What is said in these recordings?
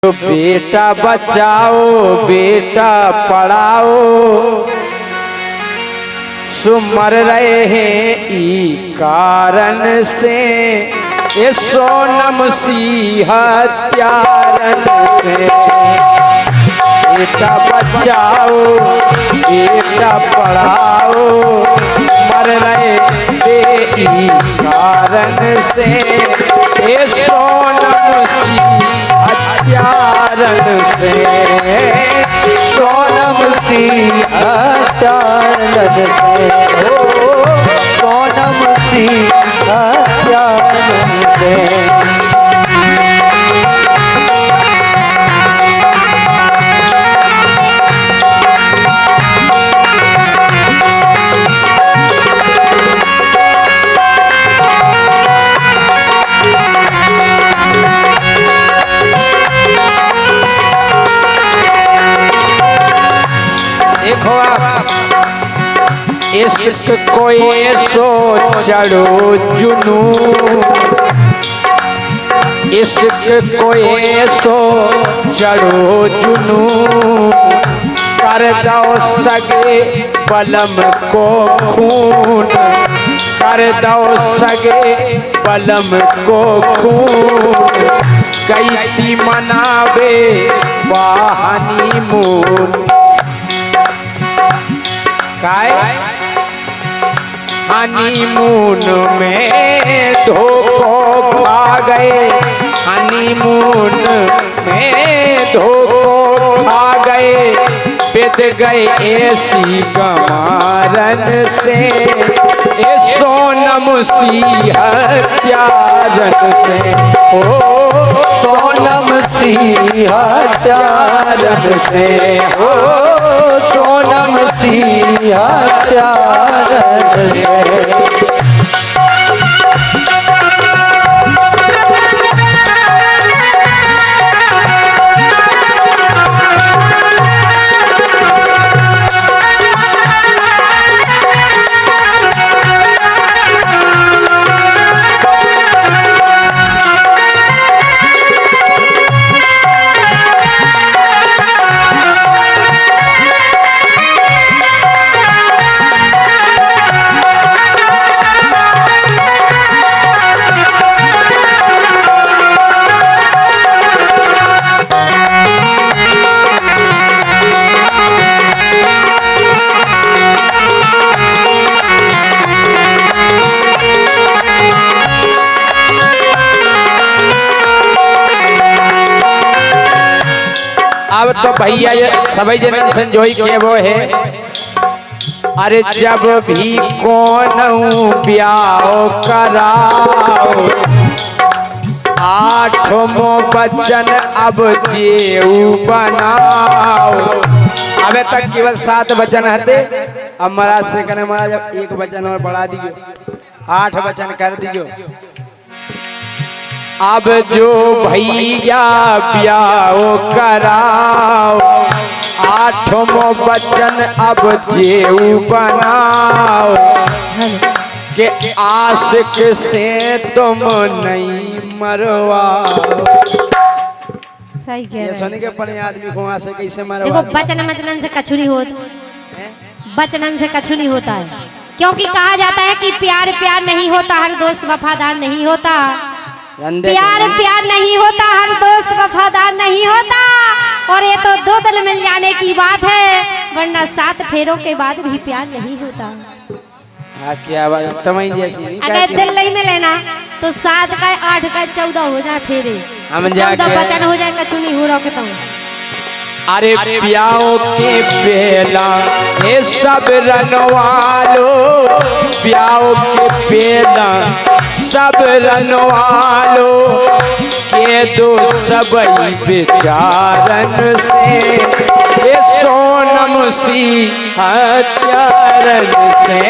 तो बेटा बचाओ बेटा पढ़ाओ सुमर रहे हैं ई कारण से ये सोनम सी हत्यारन से। बेटा बचाओ बेटा पढ़ाओ मर रहे ई कारण से ये सोनम सी हत्यारन से। सोनम सी हत्यारन से सोनम सी हत्यारन से। देखो आप इश्क को ये सो चढ़ो जुनू इश्क को ये सो चढ़ो जुनू कर दो सगे बलम को खून कर दो सगे बलम को खून गई थी मनावे वाहनी मून हनीमून में धोखो खा गए हनीमून में धोखो खा गए बिद गए ऐसी गमारन से ये सोनम सी हत्यारन से। ओ सोनम सी हत्यारन से हो सोनम सी हत्यारन से। अब तो भैया सभी जन संजोई के वो है। अरे जब भी कौन ब्याह कराओ आठों बच्चन अब जेऊ बनाओ। अबे तक केवल 7 बचन हते अब महाराज से कहने महाराज अब 1 बचन और बढ़ा दियो 8 बचन कर दियो। अब जो भैया ब्याह कराओ आठों बचन अब जेऊ बनाओ के आशिक से तुम नहीं मरवाओ। सही कह ये सुन के अपने आदमी को आशिक कैसे मरवा। देखो बचन से कछु नहीं होता बचनन से कछु नहीं होता है क्योंकि कहा जाता है कि प्यार प्यार नहीं होता हर दोस्त वफादार नहीं होता। प्यार प्यार नहीं होता हर दोस्त वफादार नहीं होता। और ये तो 2 दिल मिल जाने की बात है वरना 7 फेरों के बाद भी प्यार नहीं होता। हाँ क्या बात तमई जैसी अगर दिल नहीं मिले ना तो 7 का 8 का 14 हो जाए फेरे 14 बचन हो जाए कछु नहीं हो रहा के। अरे ब्याह के पहला ये सब रनवालो ब्याह के पहला सब रनवालो के दो सबई बेचारन से ये सोनम सी हत्यारन से।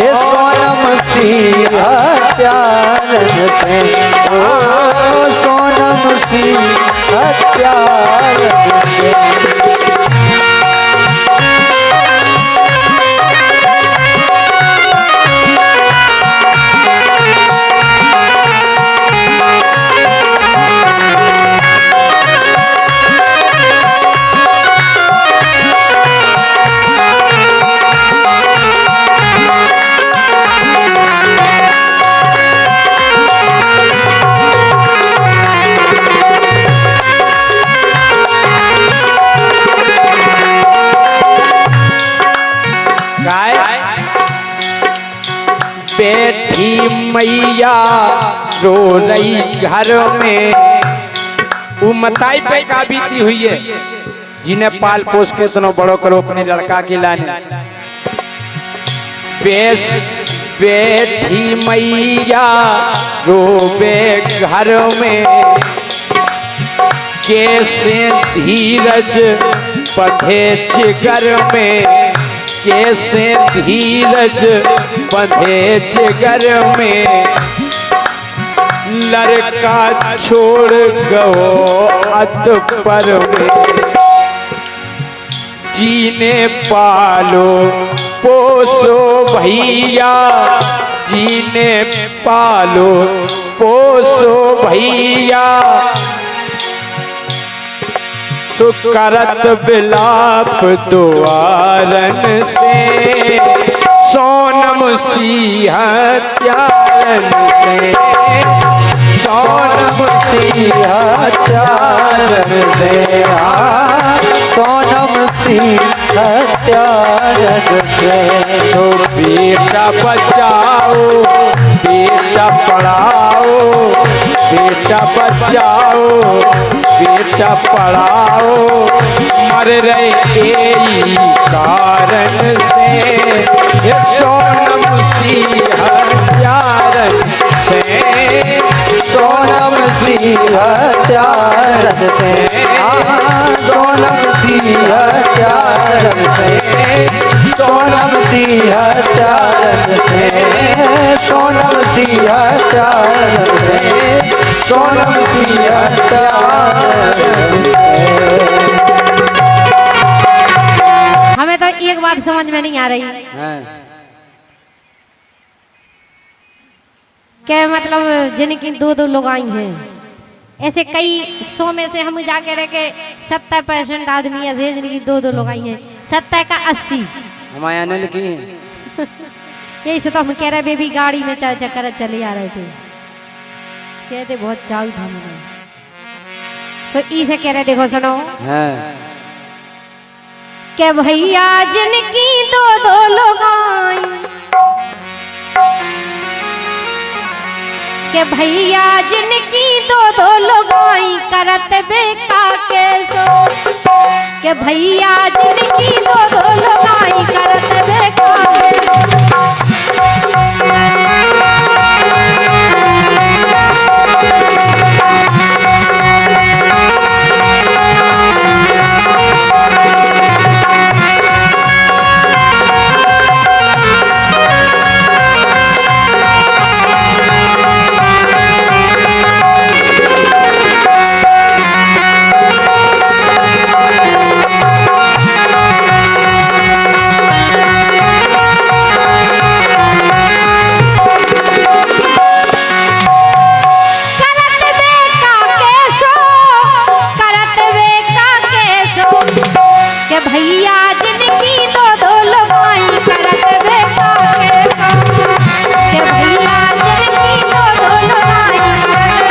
ये सोनम सी हत्यारन से ओ सोनम सी हत्यारन से। मैया रो रही घर में। वो मताई पे का बीती हुई है जिन्हें पाल पोस के सुनो बड़ो करो अपने लड़का के लाने। बैठी मैया रोवे घर में, कैसे धीरज बंधे जिगर में, कैसे धीरज बंधे जिगर में। लड़का छोड़ गो अत पर में, जीने पालो पोसो भैया, जीने पालो पोसो भैया। सुकरत बिलाप द्वारन से, सोनम सिंह त्यारन से, सोनम सिंह त्यारन से, सोनम सिंह त्यारन से। तो बेटा बचाओ बेटा पढ़ाओ, बेटा बचाओ बेटा पढ़ाओ। मर रहे यही कारण से, ये सोनम सिंह त्यारन से, सोनम सिंह त्यारन से, सोनम सिंह त्यारन से, सोनम सिंह त्यारन से, सोनम सिंह त्यारन से, सोनम सिंह त्यारन से। हमें तो एक बात समझ में नहीं आ रही क्या मतलब जिनकी दो दो लोग आई हैं। ऐसे कई 100 में से हम जाके रह के 70% आदमी ऐसे जिनकी दो दो लोग आई हैं। 70 का 80 हमारे अनिल की यही से तो हम कह रहे बेबी गाड़ी में चक्कर चले आ रहे थे, कहते बहुत चाल था मुझे। सो ई से कह रहे देखो सुनो के भैया जिनकी दो दो लोग आई, के भैया जिनकी दो दो लोग आई करत बेका के सो, के भैया जिनकी दो दो लोग आई करत बेका के भैया जिनकी दो दो लोग आई करत बेका के सो, के भैया जिनकी दो दो लोग आई करत बेका के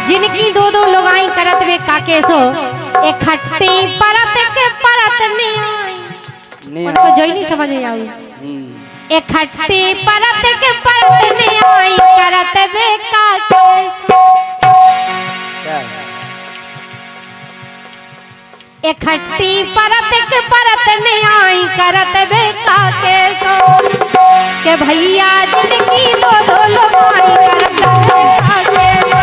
जिनकी दो दो लोग आई करत वे काके सो, एक खट्टी परत के परत नहीं आई, उनको जो ही नहीं समझ में आई। एक खट्टी परत के परत नहीं आई करत वे काके सो, एक खट्टी परत के परत नहीं आई करत वे काके सो, के भैया जिनकी दो दो लोग आई करत वे काके सो।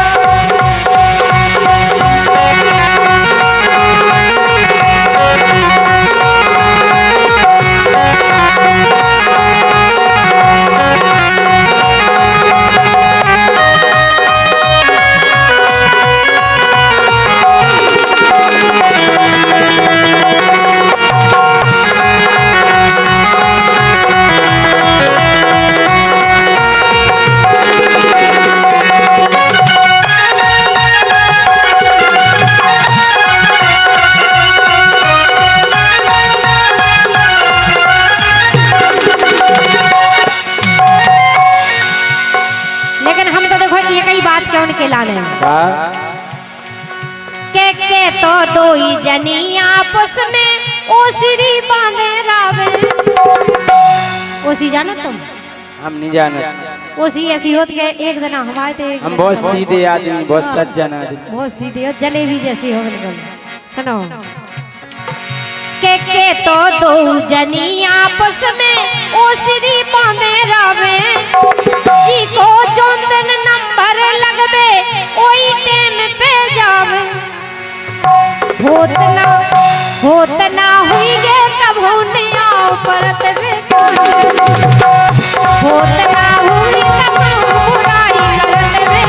लाने का के तो दो ही जनी आपस में ओसरी बांधे रावे। ओसी जानो तुम? हम नहीं जाने। ओसी ऐसी होती है, एक दिन हमारे थे, हम बहुत सीधे आदमी, बहुत सज्जन आदमी, बहुत सीधे और जलेबी जैसी हो बिल्कुल। सुनो के तो दो जनी आपस में ओसरी बांधे रावे। जी को जोंदन नंबर लगबे ओई टेम पे जावे। होत ना हुई गे कभू निया परत रे। होत ना हुई कभू बुराई करत रे।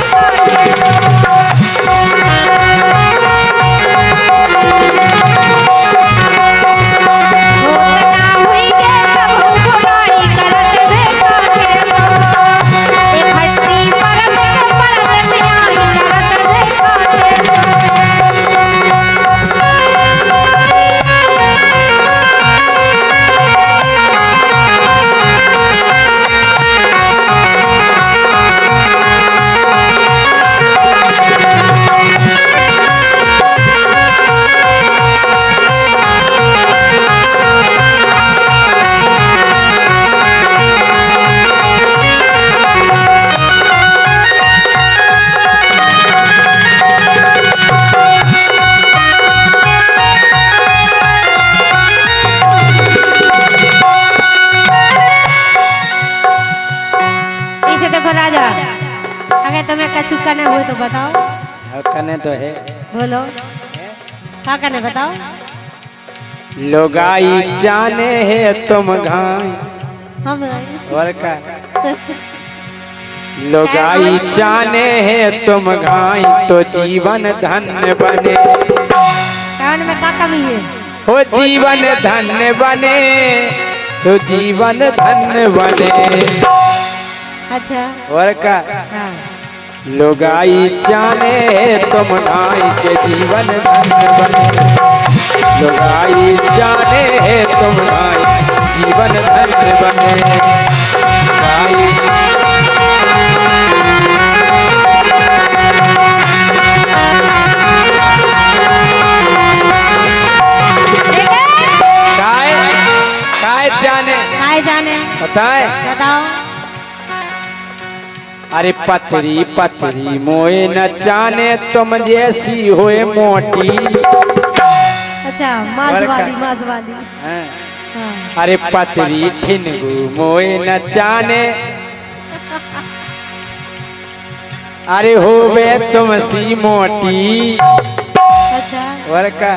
तुम्हें कछु करने हो तो बताओ। करने तो है, बोलो क्या करने बताओ। लोगाई जाने है तुम घाई। हम और का लोगाई जाने है तुम घाई तो जीवन धन्य बने। कौन में क्या कमी है? हो जीवन धन्य बने तो जीवन धन्य बने। अच्छा और का लोगाई जाने तुम घाई के जीवन धन्य बने। लोगाई जाने तुम घाई जीवन धन्य बने। काय जाने बताए बताओ। अरे पतरी पतरी मोए न जाने तुम जैसी होए मोटी। अच्छा मांसवाली मांसवाली। हाँ। अरे पतरी ठिनगु मोए न जाने। अरे होवे तुम सी मोटी। अच्छा और का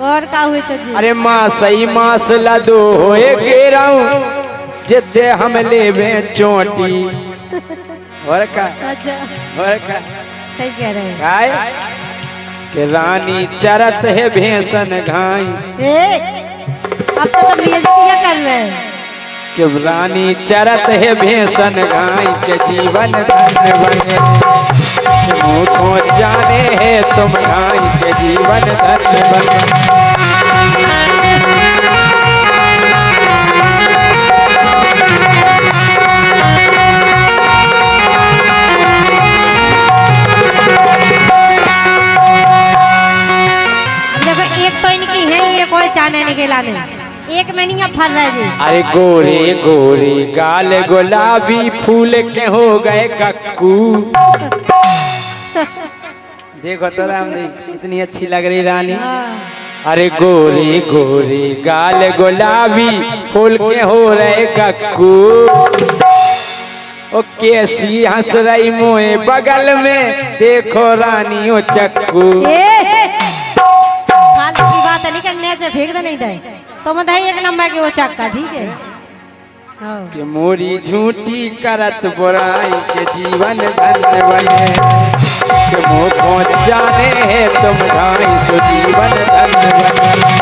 और का हुए चजी? अरे माँ सही मास लदो होए गेराऊ जिते हम लेवे चोटी। और का अच्छा और का सही कह रहे हैं। काय के रानी चरत है भैंसन घाई। अब तो तुम ये क्या कर रहे हैं? कि रानी चरत है भैंसन घाई के जीवन धन्य बने। मुँह तो जाने है तुम घाई के जीवन धन्य बने। कोई चाने निकला नहीं, एक महीना फल रहा जी। अरे गोरे गोरे गाल गुलाबी फूल के हो गए कक्कू। देखो तो राम जी इतनी अच्छी लग रही रानी। अरे गोरे गोरे गाल गुलाबी फूल के हो रहे कक्कू। ओ कैसी हंस रही मोए बगल में देखो रानी ओ चक्कू। की बात नहीं करने से फेंक दे नहीं दे तो मैं एक नंबर के वो चक्का ठीक है। कि मोरी झूठी करत बुराई के जीवन धन्य बने। कि मुँह पहुँच जाने है तुम ढाई तो जीवन धन्य बने।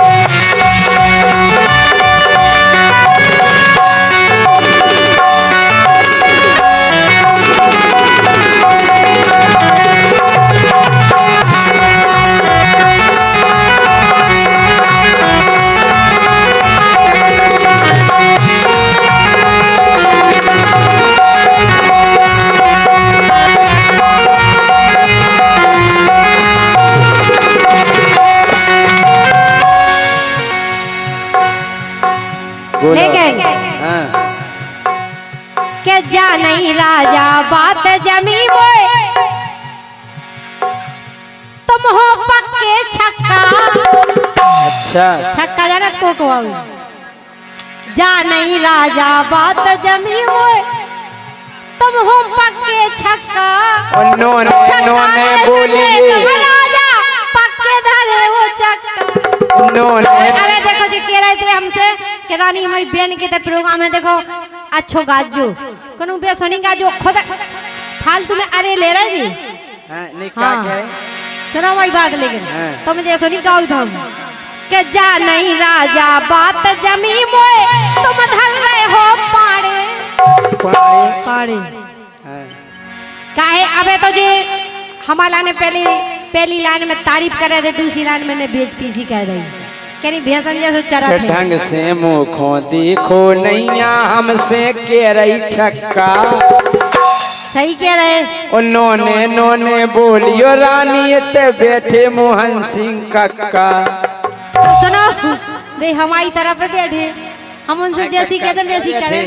बोलो। लेकिन हाँ। के जा नहीं राजा बात जमी मोए तुम हो पक्के छक्का। अच्छा छक्का जाना कोको जा नहीं राजा बात जमी मोए तुम हो पक्के छक्का। उन्होंने बोलिए राजा पक्के धरे वो छक्का। अरे देखो जी कह रहे थे हमसे कि रानी हमारी बहन के प्रोग्राम है देखो अच्छो गाजो कोनो बेसनी गाजो खुद फालतू में अरे ले रहे जी। हाँ, नहीं क्या कहे सुनो वही बात लेकिन हाँ। तो मुझे सुनी गाओ तुम के जा नहीं राजा बात जमी मोए तुम धर रहे हो पाड़े पाड़े। हाँ। काहे अबे तो जी हमारा ने पहली लाइन में तारीफ कर रहे थे दूसरी लाइन में ने बेइज्जती सी कह रही कह रही भैंसन जैसे चरा थे। ढंग से मुखों देखो नैया हमसे कह रही छक्का। सही कह रहे। उन्होंने बोलियो रानी ते बैठे मोहन सिंह कक्का। सुनो दे हमारी तरफ पे बैठे हम उनसे जैसी कहते वैसी करें।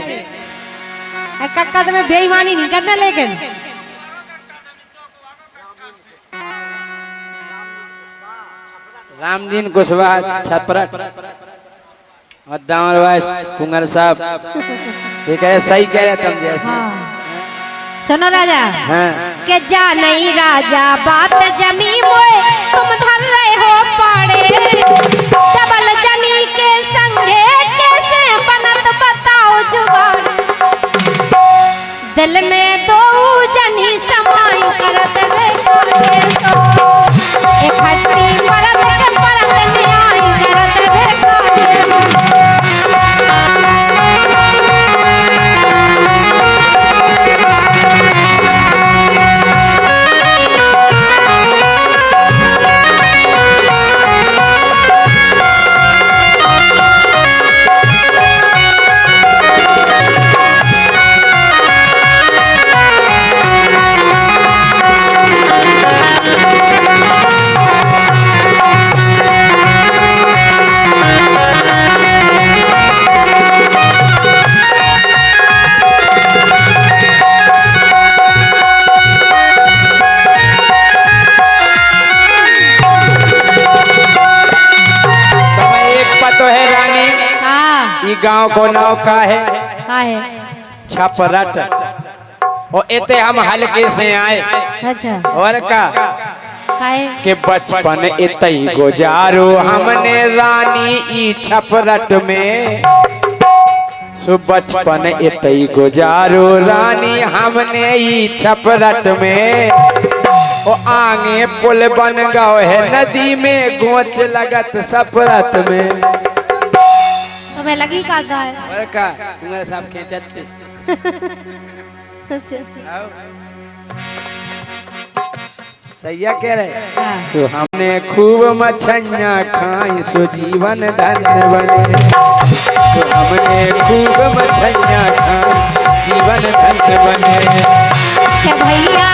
कक्का तो मैं बेईमानी नहीं करना लेकिन रामदीन कुशवाहा छपरट और दामरवास कुंगर साहब ये कह सही कह रहे तुम जैसे। हाँ। सुनो राजा हाँ। के जा नहीं राजा बात जमी मोए तुम धर रहे हो पाड़े डबल जमी के संगे कैसे बनत बताओ जुबान दिल में दो जनी समाई करत रे एक हस्ती परत के परत न्याय करत रे गांव को नाव का है छपरट। और इते हम हल्के से आए अच्छा और का के बचपन इते ही गुजारो हमने रानी ई छपरट में। सो बचपन इते ही गुजारो रानी हमने ई छपरट में। ओ आगे पुल बन गओ है नदी में गोच लगत सफरत में। तुम्हें लगी का है और का तुम्हारे साहब खींचते। अच्छा अच्छा सैया कह रहे हाँ। तो हमने खूब मछलियाँ खाई सो जीवन धन्य बने। तो हमने खूब मछलियाँ खाई जीवन धन्य बने। भैया